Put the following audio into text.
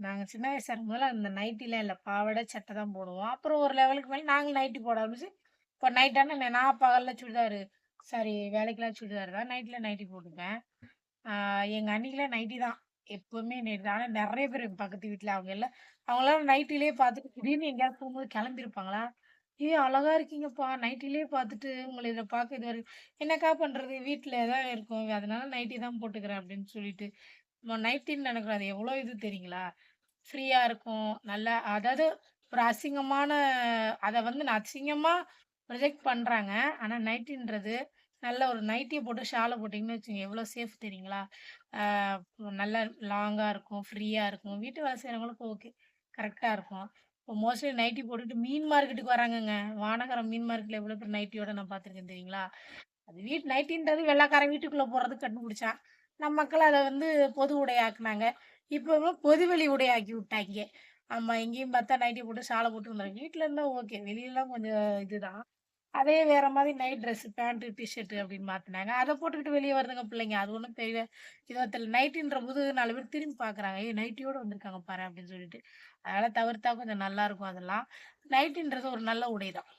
நாங்க சின்ன வயசா இருக்கும்போதெல்லாம் அந்த நைட்டிலாம் இல்ல. பாவாடை, சட்டை தான் போடுவோம். அப்புறம் ஒரு லெவலுக்கு மேல நாங்களும் நைட்டி போட ஆரம்பிச்சு, இப்ப நைட் ஆனா நான் பகல்ல சுடிதாரு சாரி வேலைக்கெல்லாம் சுடிதார் தான். நைட்ல நைட்டி போட்டுப்பேன். ஆ எங்க அண்ணிக்கெல்லாம் நைட்டி தான். எப்பவுமே நைட்டி தான். ஆனா நெறைய பேர் எங்க பக்கத்து வீட்ல அவங்கலாம் நைட்டிலயே பார்த்துட்டு திடீர்னு எங்கேயாவது போகும்போது கிளம்பியிருப்பாங்களா? "ஏய் அழகா இருக்கீங்கப்பா! நைட்டிலயே பார்த்துட்டு உங்கள இதில பார்க்க இது வரைக்கும்" என்னக்கா பண்றது? வீட்ல தான் இருக்கோம். அதனால நைட்டி தான் போட்டுக்கிறேன் அப்படின்னு சொல்லிட்டு. நைட்டின்னு எனக்கு அது எவ்வளோ இது தெரியுங்களா? ஃப்ரீயா இருக்கும். நல்லா அதாவது ஒரு அசிங்கமான அத வந்து நான் அசிங்கமா ப்ரொஜெக்ட் பண்றாங்க. ஆனா நைட்டின்றது நல்ல ஒரு நைட்டிய போட்டு ஷால போட்டீங்கன்னு வச்சுக்கங்க, எவ்வளோ சேஃப் தெரியுங்களா? ஆ நல்லா லாங்கா இருக்கும், ஃப்ரீயா இருக்கும். வீட்டு வேலை செய்றவங்களுக்கு ஓகே. கரெக்ட்டா இருக்கும். இப்போ மோஸ்ட்லி நைட்டி போட்டுட்டு மீன் மார்க்கெட்டுக்கு வராங்கங்க. வானகரம் மீன் மார்க்கெட்ல எவ்வளோ பேர் நைட்டியோட நான் பார்த்துருக்கேன் தெரியுங்களா? அது நைட்டின்றது வெள்ளைக்காரன் வீட்டுக்குள்ள போடுறதுக்கு கண்டுபிடிச்சான். நம்ம மக்கள் அத வந்து பொது உடையாக்குனாங்க. இப்பவும் பொதுவெளி உடையாக்கி விட்டாய்ங்க. ஆமா, எங்கேயும் பார்த்தா நைட்டி போட்டு ஷால போட்டு வந்துரும். வீட்ல இருந்தா ஓகே. வெளிலலாம் கொஞ்சம் இதுதான். அதே வேற மாரி night dress pant, T-shirt அப்படின்னு மாத்துனாங்க. அத போட்டுக்கிட்டு வெளிய வருதுங்க பிள்ளைங்க. அது ஒண்ணும் பெரிய இதுவா தெரியல. நைட்டின்றபோது 4 பேர் திரும்பி பார்க்குறாங்க. "ஏய் நைட்டியோட வந்திருக்காங்க பாரேன்" அப்படின்னு சொல்லிட்டு. அதனால தவிர்த்தா கொஞ்சம் நல்லாருக்கும் அதெல்லாம். நைட்டின்றது ஒரு நல்ல உடை தான்.